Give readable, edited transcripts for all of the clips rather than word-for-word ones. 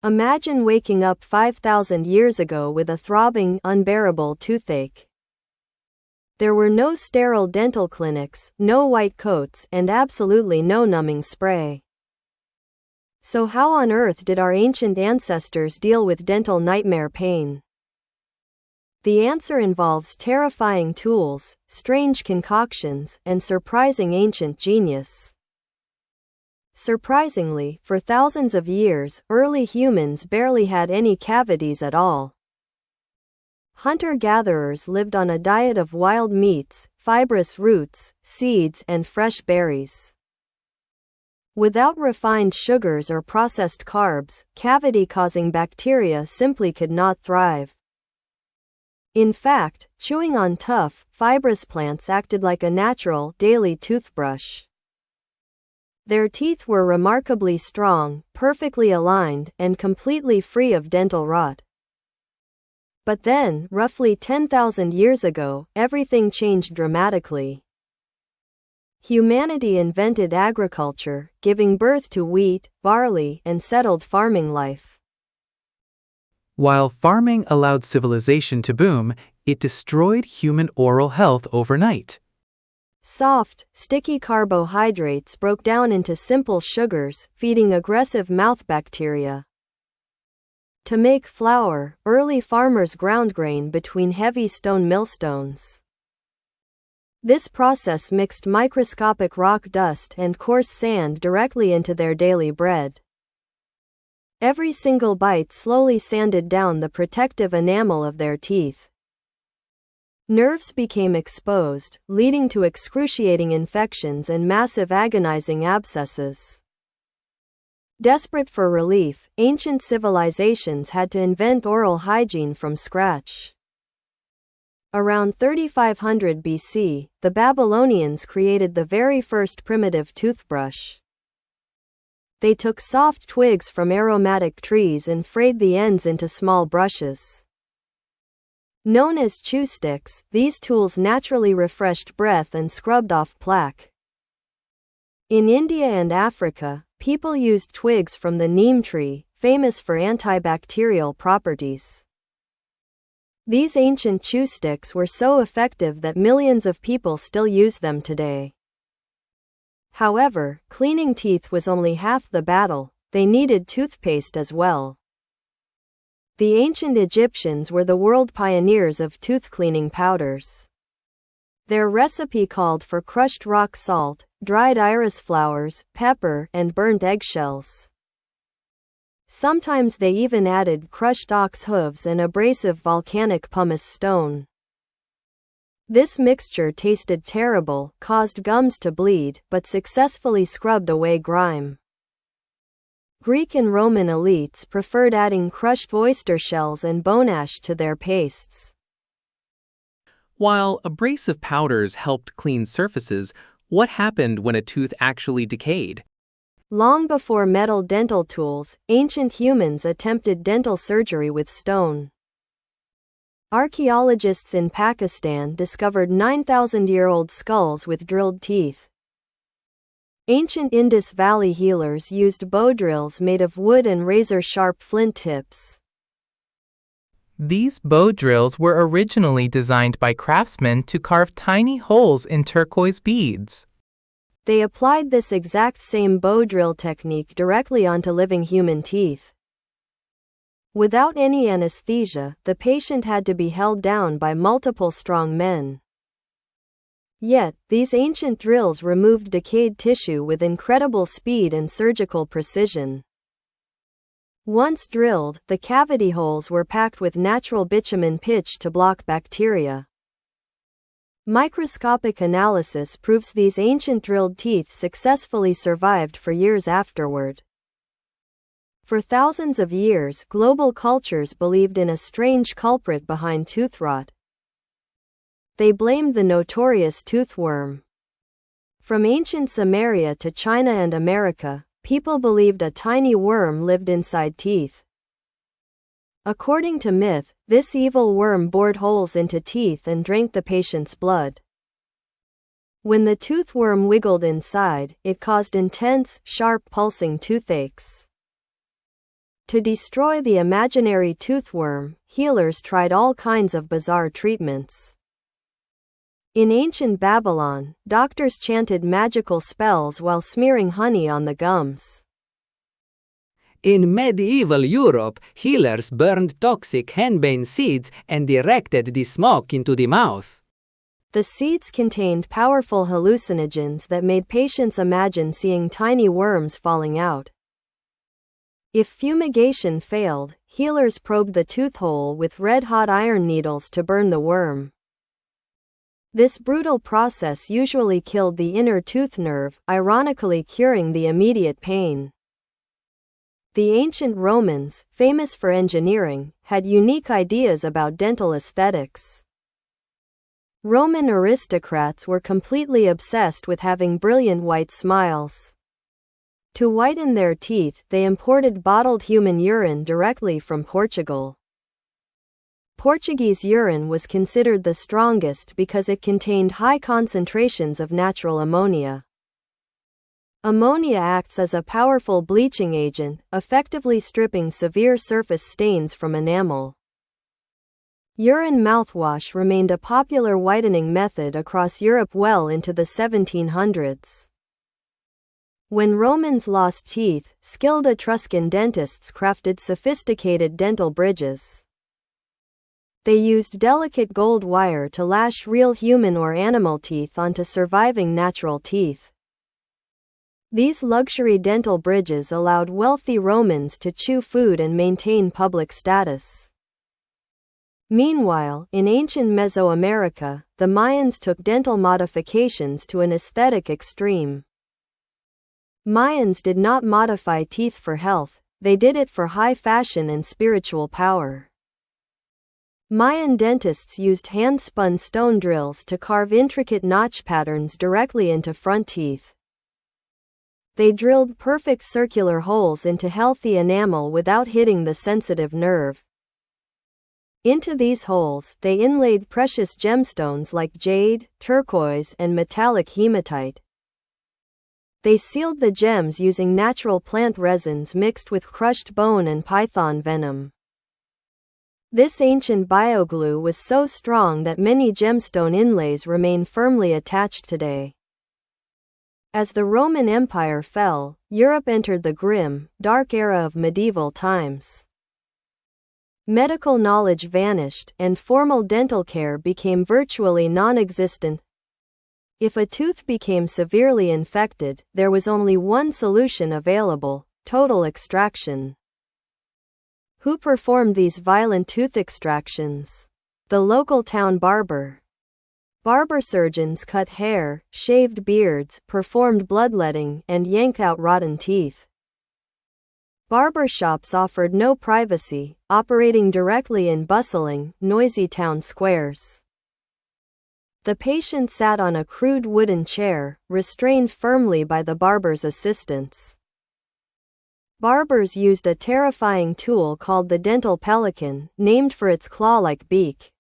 Imagine waking up 5,000 years ago with a throbbing, unbearable toothache. There were no sterile dental clinics, no white coats, and absolutely no numbing spray. So how on earth did our ancient ancestors deal with dental nightmare pain? The answer involves terrifying tools, strange concoctions, and surprising ancient genius. Surprisingly, for thousands of years, early humans barely had any cavities at all. Hunter-gatherers lived on a diet of wild meats, fibrous roots, seeds, and fresh berries. Without refined sugars or processed carbs, cavity-causing bacteria simply could not thrive. In fact, chewing on tough, fibrous plants acted like a natural, daily toothbrush. Their teeth were remarkably strong, perfectly aligned, and completely free of dental rot. But then, roughly 10,000 years ago, everything changed dramatically. Humanity invented agriculture, giving birth to wheat, barley, and settled farming life. While farming allowed civilization to boom, it destroyed human oral health overnight. Soft, sticky carbohydrates broke down into simple sugars, feeding aggressive mouth bacteria. To make flour, early farmers ground grain between heavy stone millstones. This process mixed microscopic rock dust and coarse sand directly into their daily bread. Every single bite slowly sanded down the protective enamel of their teeth. Nerves became exposed, leading to excruciating infections and massive agonizing abscesses. Desperate for relief, ancient civilizations had to invent oral hygiene from scratch. Around 3500 BC, the Babylonians created the very first primitive toothbrush. They took soft twigs from aromatic trees and frayed the ends into small brushes. Known as chew sticks, these tools naturally refreshed breath and scrubbed off plaque. In India and Africa, people used twigs from the neem tree, famous for antibacterial properties. These ancient chew sticks were so effective that millions of people still use them today. However, cleaning teeth was only half the battle, they needed toothpaste as well. The ancient Egyptians were the world pioneers of tooth-cleaning powders. Their recipe called for crushed rock salt, dried iris flowers, pepper, and burnt eggshells. Sometimes they even added crushed ox hooves and abrasive volcanic pumice stone. This mixture tasted terrible, caused gums to bleed, but successfully scrubbed away grime. Greek and Roman elites preferred adding crushed oyster shells and bone ash to their pastes. While abrasive powders helped clean surfaces, what happened when a tooth actually decayed? Long before metal dental tools, ancient humans attempted dental surgery with stone. Archaeologists in Pakistan discovered 9,000-year-old skulls with drilled teeth. Ancient Indus Valley healers used bow drills made of wood and razor-sharp flint tips. These bow drills were originally designed by craftsmen to carve tiny holes in turquoise beads. They applied this exact same bow drill technique directly onto living human teeth. Without any anesthesia, the patient had to be held down by multiple strong men. Yet, these ancient drills removed decayed tissue with incredible speed and surgical precision. Once drilled, the cavity holes were packed with natural bitumen pitch to block bacteria. Microscopic analysis proves these ancient drilled teeth successfully survived for years afterward. For thousands of years, global cultures believed in a strange culprit behind tooth rot. They blamed the notorious toothworm. From ancient Sumeria to China and America, people believed a tiny worm lived inside teeth. According to myth, this evil worm bored holes into teeth and drank the patient's blood. When the toothworm wiggled inside, it caused intense, sharp pulsing toothaches. To destroy the imaginary toothworm, healers tried all kinds of bizarre treatments. In ancient Babylon, doctors chanted magical spells while smearing honey on the gums. In medieval Europe, healers burned toxic henbane seeds and directed the smoke into the mouth. The seeds contained powerful hallucinogens that made patients imagine seeing tiny worms falling out. If fumigation failed, healers probed the tooth hole with red-hot iron needles to burn the worm. This brutal process usually killed the inner tooth nerve, ironically curing the immediate pain. The ancient Romans, famous for engineering, had unique ideas about dental aesthetics. Roman aristocrats were completely obsessed with having brilliant white smiles. To whiten their teeth, they imported bottled human urine directly from Portugal. Portuguese urine was considered the strongest because it contained high concentrations of natural ammonia. Ammonia acts as a powerful bleaching agent, effectively stripping severe surface stains from enamel. Urine mouthwash remained a popular whitening method across Europe well into the 1700s. When Romans lost teeth, skilled Etruscan dentists crafted sophisticated dental bridges. They used delicate gold wire to lash real human or animal teeth onto surviving natural teeth. These luxury dental bridges allowed wealthy Romans to chew food and maintain public status. Meanwhile, in ancient Mesoamerica, the Mayans took dental modifications to an aesthetic extreme. Mayans did not modify teeth for health, they did it for high fashion and spiritual power. Mayan dentists used hand-spun stone drills to carve intricate notch patterns directly into front teeth. They drilled perfect circular holes into healthy enamel without hitting the sensitive nerve. Into these holes, they inlaid precious gemstones like jade, turquoise, and metallic hematite. They sealed the gems using natural plant resins mixed with crushed bone and python venom. This ancient bioglue was so strong that many gemstone inlays remain firmly attached today. As the Roman Empire fell, Europe entered the grim, dark era of medieval times. Medical knowledge vanished, and formal dental care became virtually non-existent. If a tooth became severely infected, there was only one solution available: total extraction. Who performed these violent tooth extractions? The local town barber. Barber surgeons cut hair, shaved beards, performed bloodletting, and yanked out rotten teeth. Barber shops offered no privacy, operating directly in bustling, noisy town squares. The patient sat on a crude wooden chair, restrained firmly by the barber's assistants. Barbers used a terrifying tool called the dental pelican, named for its claw-like beak.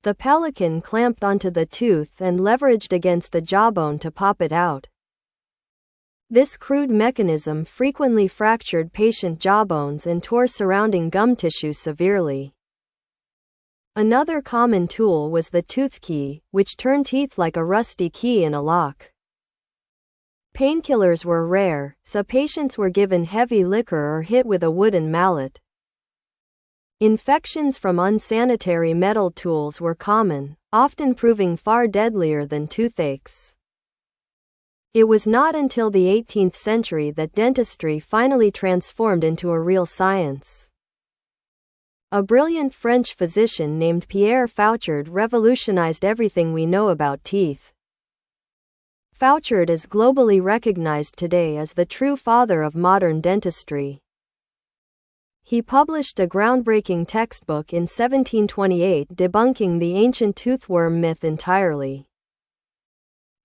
The pelican clamped onto the tooth and leveraged against the jawbone to pop it out. This crude mechanism frequently fractured patient jawbones and tore surrounding gum tissue severely. Another common tool was the tooth key, which turned teeth like a rusty key in a lock. Painkillers were rare, so patients were given heavy liquor or hit with a wooden mallet. Infections from unsanitary metal tools were common, often proving far deadlier than toothaches. It was not until the 18th century that dentistry finally transformed into a real science. A brilliant French physician named Pierre Fauchard revolutionized everything we know about teeth. Fauchard is globally recognized today as the true father of modern dentistry. He published a groundbreaking textbook in 1728 debunking the ancient toothworm myth entirely.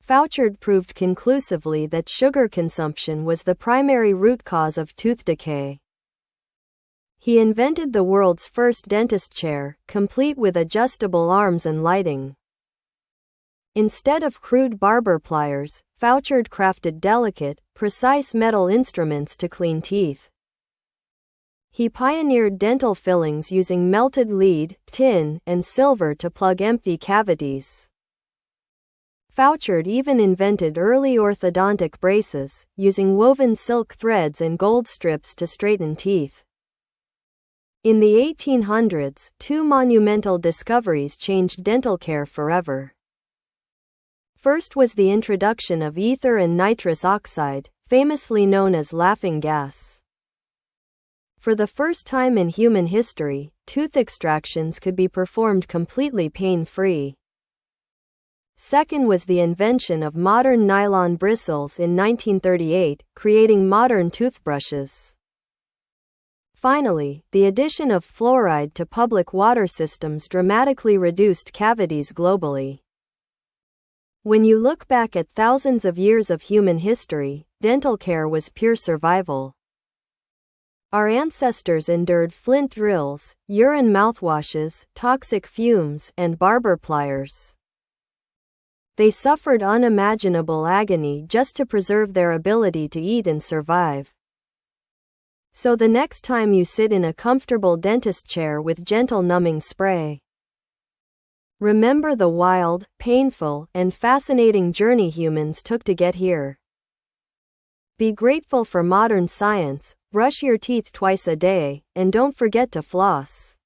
Fauchard proved conclusively that sugar consumption was the primary root cause of tooth decay. He invented the world's first dentist chair, complete with adjustable arms and lighting. Instead of crude barber pliers, Fauchard crafted delicate, precise metal instruments to clean teeth. He pioneered dental fillings using melted lead, tin, and silver to plug empty cavities. Fouchard even invented early orthodontic braces, using woven silk threads and gold strips to straighten teeth. In the 1800s, two monumental discoveries changed dental care forever. First was the introduction of ether and nitrous oxide, famously known as laughing gas. For the first time in human history, tooth extractions could be performed completely pain-free. Second was the invention of modern nylon bristles in 1938, creating modern toothbrushes. Finally, the addition of fluoride to public water systems dramatically reduced cavities globally. When you look back at thousands of years of human history, dental care was pure survival. Our ancestors endured flint drills, urine mouthwashes, toxic fumes, and barber pliers. They suffered unimaginable agony just to preserve their ability to eat and survive. So the next time you sit in a comfortable dentist chair with gentle numbing spray, remember the wild, painful, and fascinating journey humans took to get here. Be grateful for modern science, brush your teeth twice a day, and don't forget to floss.